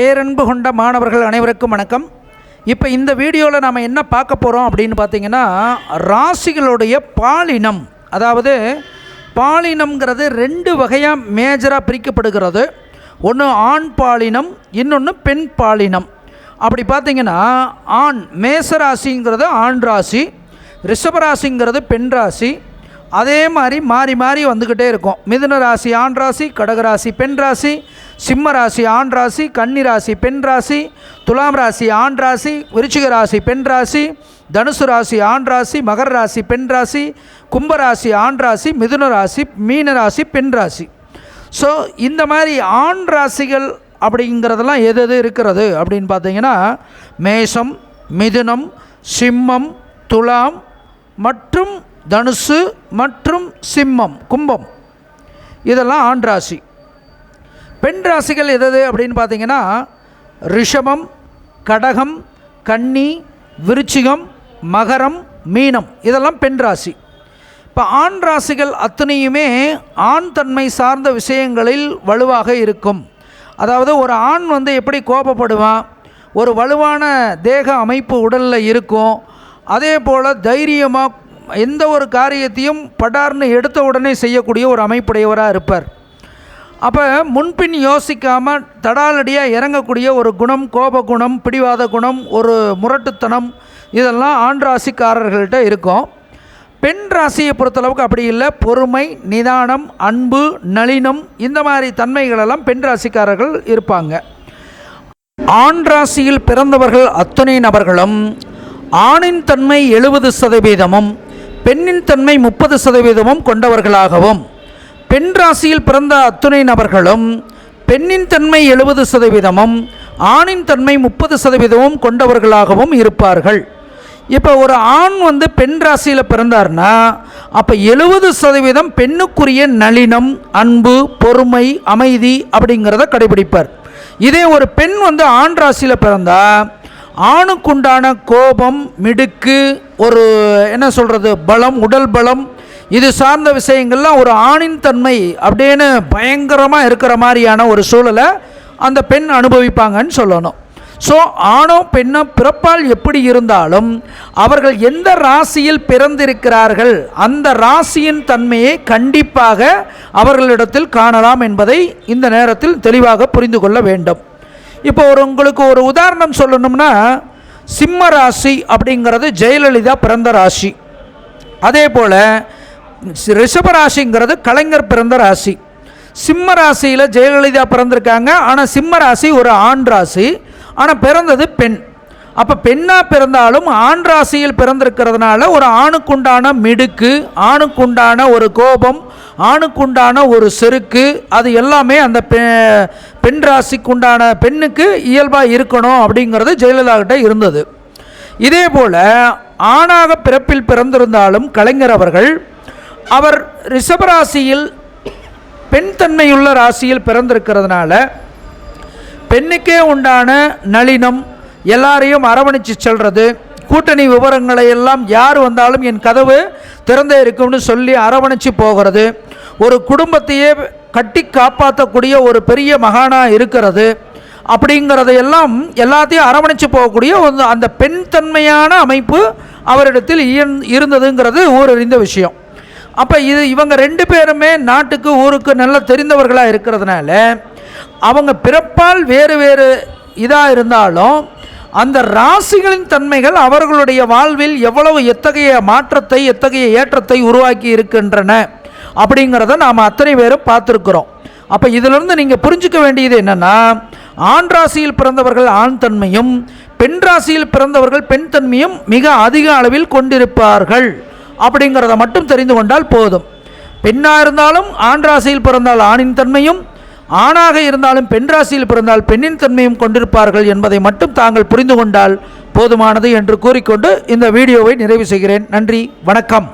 பேரன்பு கொண்ட மாணவர்கள் அனைவருக்கும் வணக்கம். இப்போ இந்த வீடியோவில் நாம் என்ன பார்க்க போகிறோம் அப்படின்னு பார்த்தீங்கன்னா, ராசிகளுடைய பாலினம், அதாவது பாலினம்ங்கிறது ரெண்டு வகையாக மேஜராக பிரிக்கப்படுகிறது. ஒன்று ஆண் பாலினம், இன்னொன்று பெண் பாலினம். அப்படி பார்த்திங்கன்னா ஆண் மேசராசிங்கிறது ஆண் ராசி, ரிஷபராசிங்கிறது பெண் ராசி. அதே மாதிரி மாறி மாறி வந்துக்கிட்டே இருக்கும். மிதுன ராசி ஆண் ராசி, கடகராசி பெண் ராசி, சிம்ம ராசி ஆண் ராசி, கன்னி ராசி பெண் ராசி, துலாம் ராசி ஆண் ராசி, விருச்சிக ராசி பெண் ராசி, தனுசு ராசி ஆண் ராசி, மகர ராசி பெண் ராசி, கும்பராசி ஆண் ராசி, மிதுன ராசி, மீன ராசி பெண் ராசி. ஸோ இந்த மாதிரி ஆண் ராசிகள் அப்படிங்கிறதெல்லாம் எது எது இருக்கிறது அப்படின்னு பார்த்தீங்கன்னா, மேஷம், மிதுனம், சிம்மம், துலாம் மற்றும் தனுசு மற்றும் சிம்மம், கும்பம், இதெல்லாம் ஆண் ராசி. பெண் ராசிகள் எது அப்படின்னு பார்த்தீங்கன்னா, ரிஷபம், கடகம், கன்னி, விருச்சிகம், மகரம், மீனம், இதெல்லாம் பெண் ராசி. இப்போ ஆண் ராசிகள் அத்தனையுமே ஆண் தன்மை சார்ந்த விஷயங்களில் வலுவாக இருக்கும். அதாவது ஒரு ஆண் எப்படி கோபப்படுவான், ஒரு வலுவான தேக அமைப்பு உடலில் இருக்கும். அதே போல் தைரியமாக எந்த ஒரு காரியத்தையும் படார்னு எடுத்த உடனே செய்யக்கூடிய ஒரு அமைப்புடையவராக இருப்பார். அப்போ முன்பின் யோசிக்காமல் தடாலடியாக இறங்கக்கூடிய ஒரு குணம், கோப குணம், பிடிவாத குணம், ஒரு முரட்டுத்தனம், இதெல்லாம் ஆண் ராசிக்காரர்கள்ட்ட இருக்கும். பெண் ராசியை பொறுத்தளவுக்கு அப்படி இல்லை. பொறுமை, நிதானம், அன்பு, நளினம், இந்த மாதிரி தன்மைகளெல்லாம் பெண் ராசிக்காரர்கள் இருப்பாங்க. ஆண் ராசியில் பிறந்தவர்கள் அத்தனை நபர்களும் ஆணின் தன்மை 70%, பெண்ணின் தன்மை 30% கொண்டவர்களாகவும், பெண் ராசியில் பிறந்த அத்துணை நபர்களும் பெண்ணின் தன்மை 70%, ஆணின் தன்மை 30% கொண்டவர்களாகவும் இருப்பார்கள். இப்போ ஒரு ஆண் பெண் ராசியில் பிறந்தார்னா அப்போ 70% பெண்ணுக்குரிய நளினம், அன்பு, பொறுமை, அமைதி அப்படிங்கிறத கடைபிடிப்பார். இதே ஒரு பெண் ஆண் ராசியில் பிறந்தா ஆணுக்குண்டான கோபம், மிடுக்கு, ஒரு என்ன சொல்கிறது, பலம், உடல் பலம், இது சார்ந்த விஷயங்கள்லாம் ஒரு ஆணின் தன்மை அப்படின்னு பயங்கரமாக இருக்கிற மாதிரியான ஒரு சூழலை அந்த பெண் அனுபவிப்பாங்கன்னு சொல்லணும். ஸோ ஆணோ பெண்ணோ பிறப்பால் எப்படி இருந்தாலும் அவர்கள் எந்த ராசியில் பிறந்திருக்கிறார்கள் அந்த ராசியின் தன்மையை கண்டிப்பாக அவர்களிடத்தில் காணலாம் என்பதை இந்த நேரத்தில் தெளிவாக புரிந்து கொள்ள வேண்டும். இப்போ உங்களுக்கு ஒரு உதாரணம் சொல்லணும்னா, சிம்ம ராசி அப்படிங்கிறது ஜெயலலிதா பிறந்த ராசி. அதே போல் ரிஷபராசிங்கிறது கலைஞர் பிறந்த ராசி. சிம்ம ராசியில் ஜெயலலிதா பிறந்திருக்காங்க. ஆனால் சிம்ம ராசி ஒரு ஆண் ராசி, ஆனால் பிறந்தது பெண். அப்போ பெண்ணாக பிறந்தாலும் ஆண் ராசியில் பிறந்திருக்கிறதுனால ஒரு ஆணுக்குண்டான மிடுக்கு, ஆணுக்குண்டான ஒரு கோபம், ஆணுக்குண்டான ஒரு செருக்கு, அது எல்லாமே அந்த பெண் ராசிக்குண்டான பெண்ணுக்கு இயல்பாக இருக்கணும் அப்படிங்கிறது ஜெயலலிதா கிட்ட இருந்தது. இதே போல் ஆணாக பிறப்பில் பிறந்திருந்தாலும் கலைஞர் அவர் ரிஷபராசியில் பெண் தன்மையுள்ள ராசியில் பிறந்திருக்கிறதுனால பெண்ணுக்கே உண்டான நளினம், எல்லாரையும் அரவணைச்சு செல்வது, கூட்டணி விவரங்களை எல்லாம் யார் வந்தாலும் என் கதவு திறந்தே இருக்கும்னு சொல்லி அரவணைச்சு போகிறது, ஒரு குடும்பத்தையே கட்டி காப்பாற்றக்கூடிய ஒரு பெரிய மகானாக இருக்கிறது, அப்படிங்கிறதையெல்லாம் எல்லாத்தையும் அரவணைச்சு போகக்கூடிய அந்த பெண் தன்மையான அமைப்பு அவரிடத்தில் இருந்ததுங்கிறது ஊரறிந்த விஷயம். அப்போ இவங்க ரெண்டு பேருமே நாட்டுக்கு ஊருக்கு நல்லா தெரிந்தவர்களாக இருக்கிறதுனால அவங்க பிறப்பால் வேறு வேறு இதாக இருந்தாலும் அந்த ராசிகளின் தன்மைகள் அவர்களுடைய வாழ்வில் எத்தகைய மாற்றத்தை, எத்தகைய ஏற்றத்தை உருவாக்கி இருக்கின்றன அப்படிங்கிறத நாம் அத்தனை பேரும் பார்த்துருக்குறோம். அப்போ இதிலிருந்து நீங்கள் புரிஞ்சுக்க வேண்டியது என்னென்னா, ஆண் ராசியில் பிறந்தவர்கள் ஆண் தன்மையும், பெண் ராசியில் பிறந்தவர்கள் பெண் தன்மையும் மிக அதிக அளவில் கொண்டிருப்பார்கள் அப்படிங்கிறத மட்டும் தெரிந்து கொண்டால் போதும். பெண்ணாக இருந்தாலும் ஆண் ராசியில் பிறந்தால் ஆணின் தன்மையும், ஆணாக இருந்தாலும் பெண் ராசியில் பிறந்தால் பெண்ணின் தன்மையும் கொண்டிருப்பார்கள் என்பதை மட்டும் தாங்கள் புரிந்து கொண்டால் போதுமானது என்று கூறிக்கொண்டு இந்த வீடியோவை நிறைவு செய்கிறேன். நன்றி, வணக்கம்.